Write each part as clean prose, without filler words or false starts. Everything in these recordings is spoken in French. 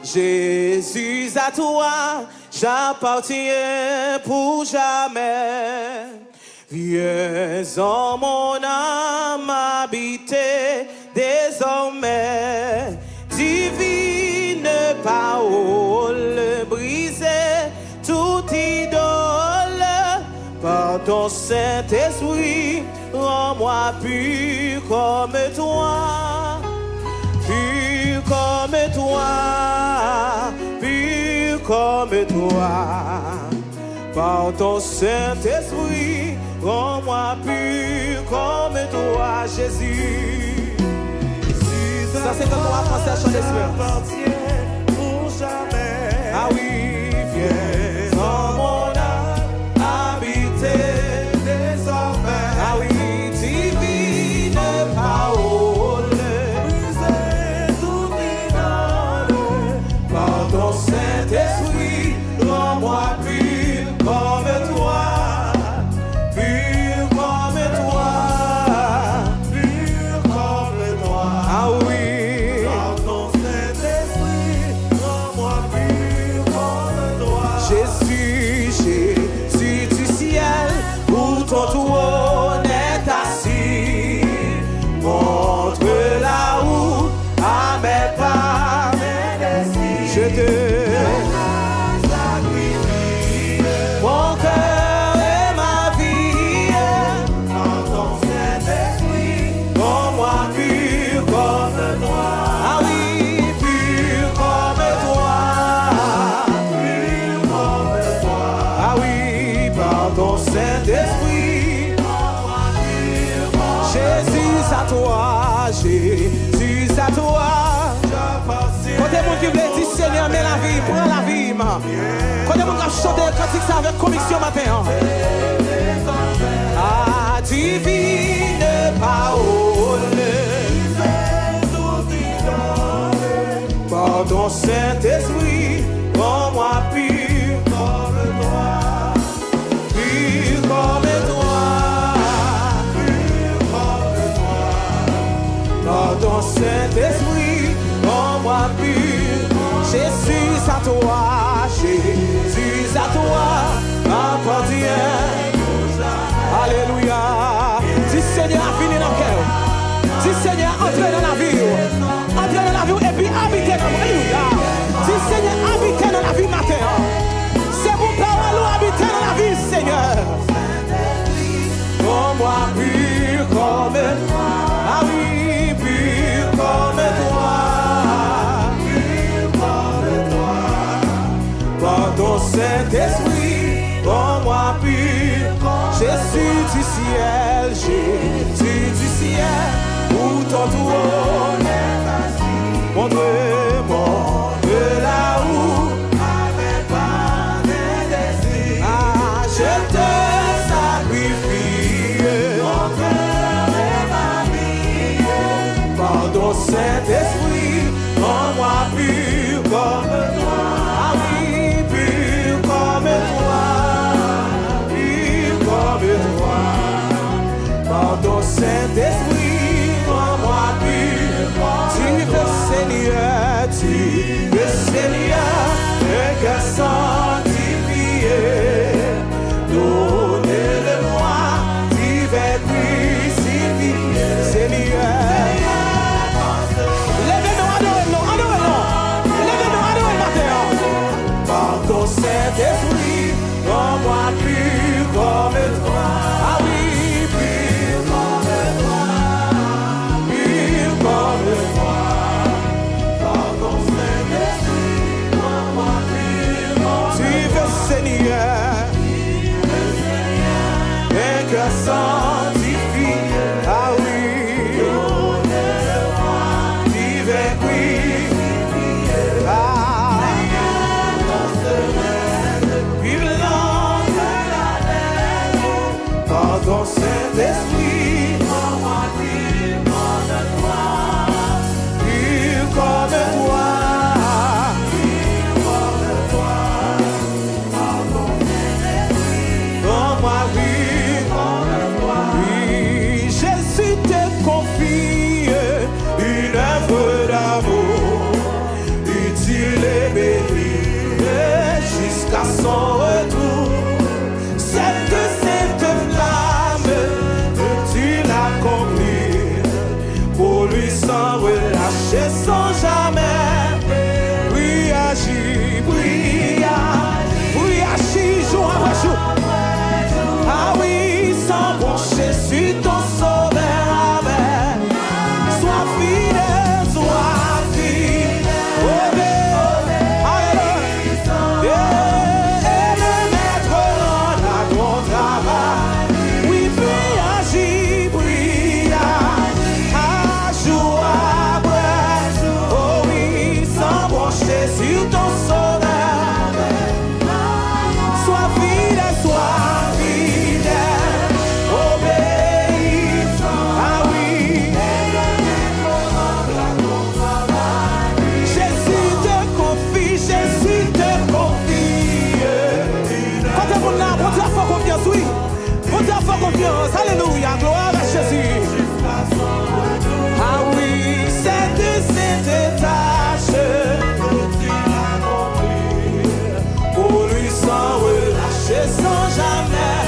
Jésus, à toi, j'appartiens pour jamais. Viens en mon âme habiter désormais. Divine parole, briser toute idole. Par ton Saint-Esprit, rends-moi pur comme toi. Pur comme toi, pur comme toi. Par ton Saint-Esprit, rends-moi pur comme toi, Jésus. Ça c'est comme moi, français, chant d'espérance. Pour jamais. Ah oui, viens en mon âme, habiter désormais. Ah oui, divine parole, briser toute idole. Par ton Saint-Esprit, rends-moi pur comme toi. Pur comme toi. Pur comme toi. Ah oui. Ton trône est assis, montre la route à mes pas, je te sacrifie mon cœur et ma vie, en ton Saint-Esprit, rends-moi pur comme toi. Ah oui, pur comme toi, pur comme toi. Ah oui, par ton Saint-Esprit. Jésus à toi, Jésus à toi. Quand les gens qui veulent dire Seigneur, mets la vie, prends la vie. Quand les gens qui chantent des cantiques, ça avec conviction matin. Ah, divine parole, par ton Saint-Esprit, rends-moi pur comme toi. Pur comme toi. Par ton Saint-Esprit, rends-moi pur. Jésus à toi, Jésus à toi, appartient. Alléluia. Dis Seigneur, fini dans le cœur. Dis Seigneur, entrez dans la vie. Entrez dans la vie et puis habitez dans la vie. Alléluia. Dis Seigneur, habitez dans la vie matin. C'est pour parole ou habiter dans la vie, Seigneur. Rends-moi pur comme toi. Ah oui, pur comme toi. Pur comme toi. Par ton Saint-Esprit, rends-moi pur. Jésus du ciel, Jésus du ciel, où ton trône est assis. Montre-moi la route avec pas d'indécis. Ah, je te sacrifie mon cœur et ma vie. Par ton Saint-Esprit, rends-moi pur comme toi. Ah oui, pur comme toi. Pur comme toi. Par ton Saint-Esprit, rends-moi pur. Tu veux Seigneur, tu veux Seigneur, un cœur sanctifié. Donnez-le-moi, tu veux crucifié. Seigneur, levez-nous, adorez-nous, adorez-nous. Levez-nous, adorez le matin. Par ton Saint-Esprit, rends-moi pur comme toi. Ah oui, pur comme toi. Pur comme toi. Par ton Saint-Esprit, rends-moi pur comme toi. Tu veux Seigneur, un cœur sanctifié. Ah oui. Ton Saint-Esprit, rends-moi pur comme toi. Pur comme toi. Pur comme toi. Par ton Saint-Esprit, rends-moi pur comme toi. Oui, Jésus te confie une œuvre d'amour utile. jamais. Oui, agis, oui, agis, jour après jour. Ah oui, sans brancher sur ton sauveur. Amen. Sois fidèle, sois fidèle. Alléluia. Et le maître rendra ton travail. Oui, puis agis, puis jour après jour. Oh oui, sans brancher sur ton sauveur. Sois fidèle, obéis. Ah oui. Jésus te confie, Jésus te confie. Quand t'es bon là, bon Dieu a fait confiance, oui. Bon Dieu a fait confiance, alléluia, gloire à Jésus. Ah oui, cette tâche, pour lui sans relâcher, sans jamais.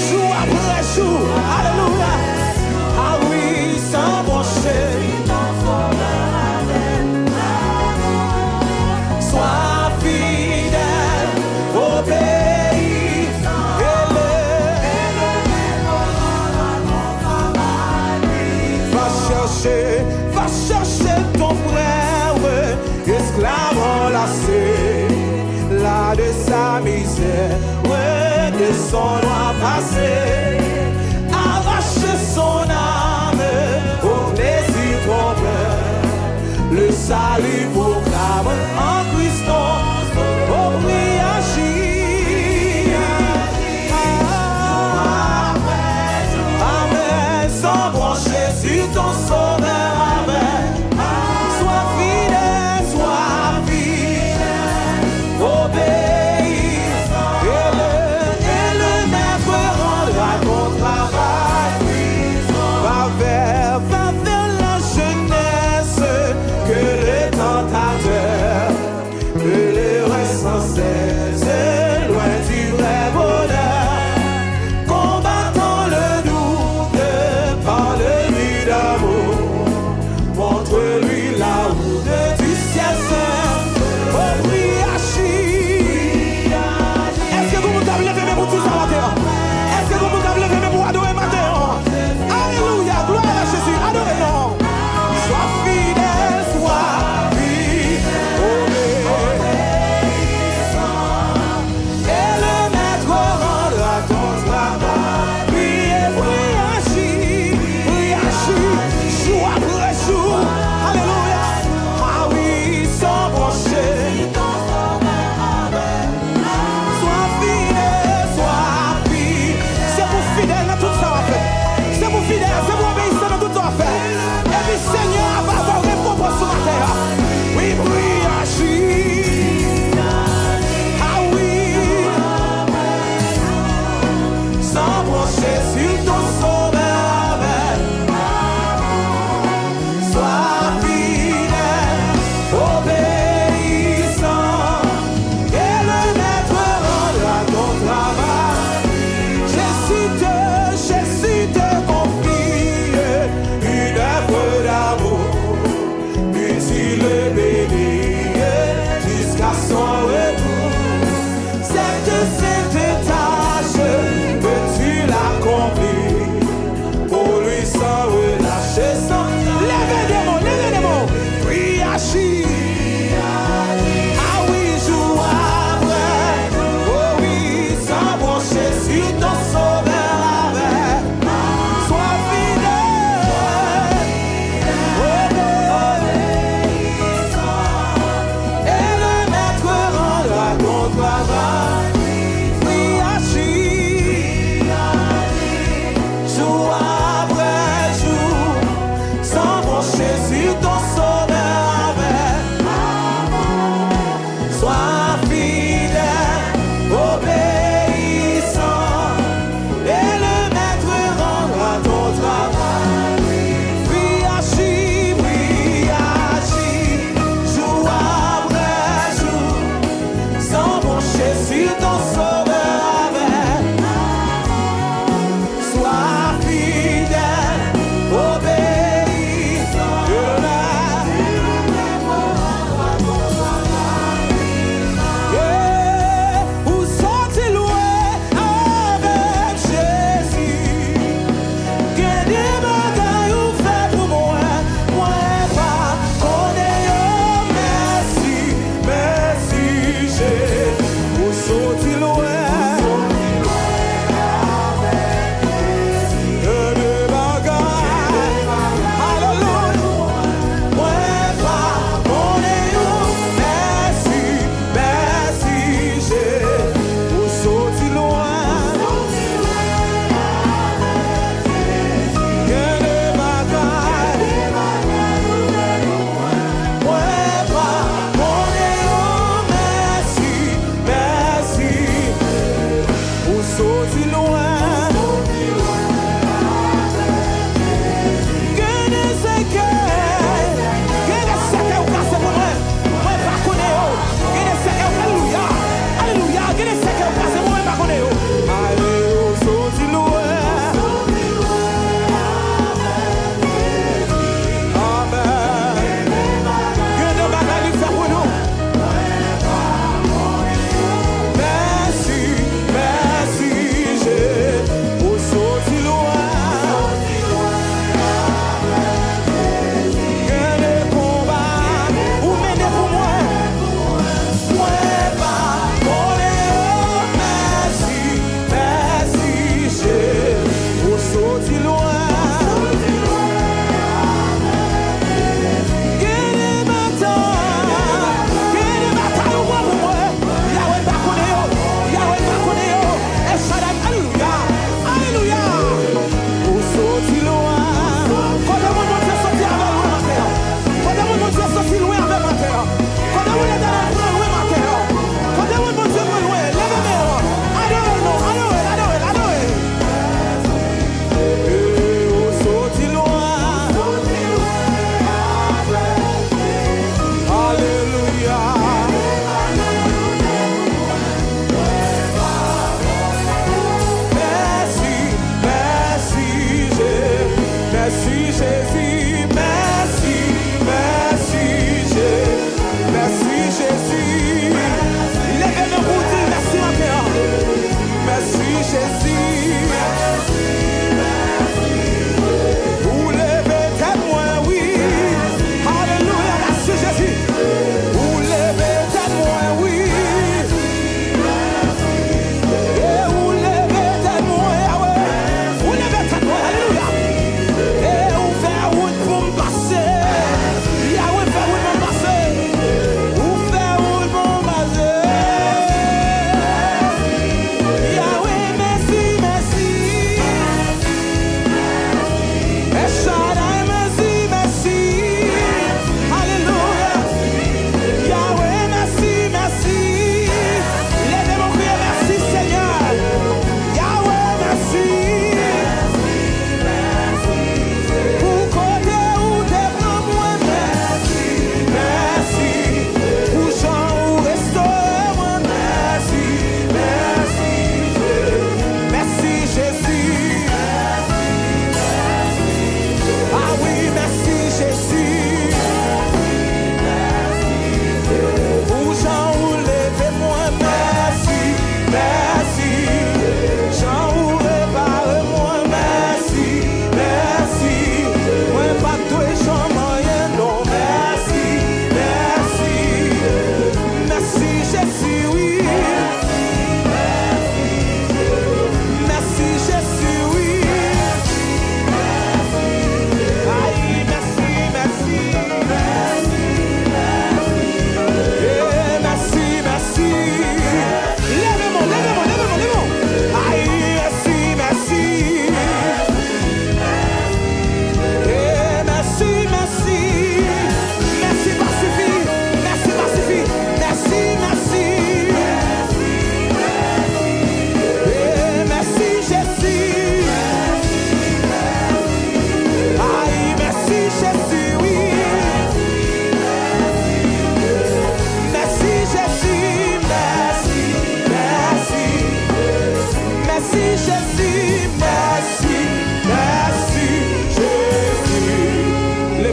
Jour après jour, alléluia. Ah oui, sans brancher. Sois fidèle, obéis. Va chercher ton frère, esclave enlacé, là de sa misère, de son droit passé. Arrache son âme au plaisir trompeur, le salut proclame en Christon, au prix agir. Amen, sans brancher sur ton sauveur. Amen. Sois fidèle, obéis. Et le maître rendra ton travail. Va vers la jeunesse, que le tentateur ne le reste sans cesse, loin du vrai bonheur. Combattant le doute par le but d'amour,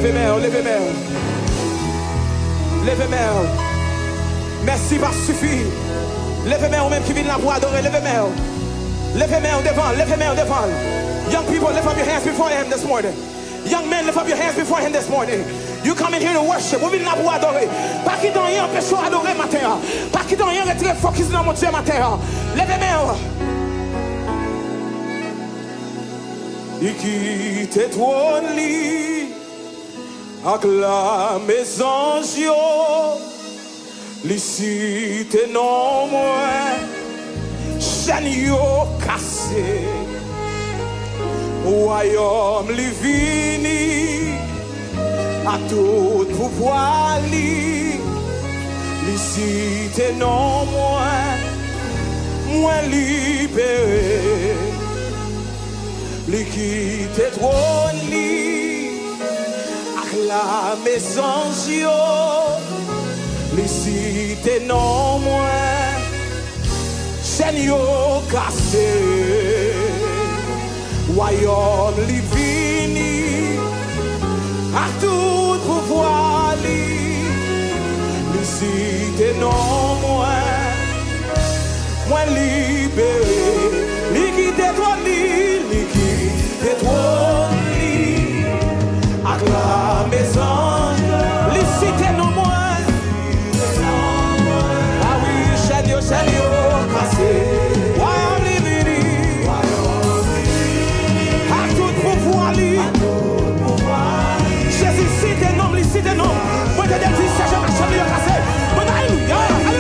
Levez-moi, levez-moi. Levez-moi. Merci va suffire. Levez-moi ou même qui viennent là pour adorer. Levez-moi. Levez-moi devant. Levez-moi devant. Young people, lift up your hands before him this morning. Young men, lift up your hands before him this morning. You come in here to worship. Vous venez là pour adorer. Pas qui dans rien empêche adorer matin. Pas qui dans rien retirer focus dans mon Dieu matin. Levez-moi. Il quitte toi lit. Acclame mes anges. Licite non moins. Chaîne yo cassé. Royaume livini. À tout pouvoir li. Licite non moins. Moins libéré. Liquide trône li. Acclame sans licite non moins. Seigneur cassé. Royaume livini. À tout pouvoir li. Licite non moins. Moins libéré. Liquide trône li. Liquide trône li. Acclame mes anges. Licite non moins. Ah oui, Seigneur, Seigneur, cassé. Royaume livini. À tout pouvoir li. Jésus, cite nom, licite nom. Moi, je dis, c'est jamais cassé. Alléluia.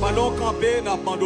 Pendant camper, n'a pas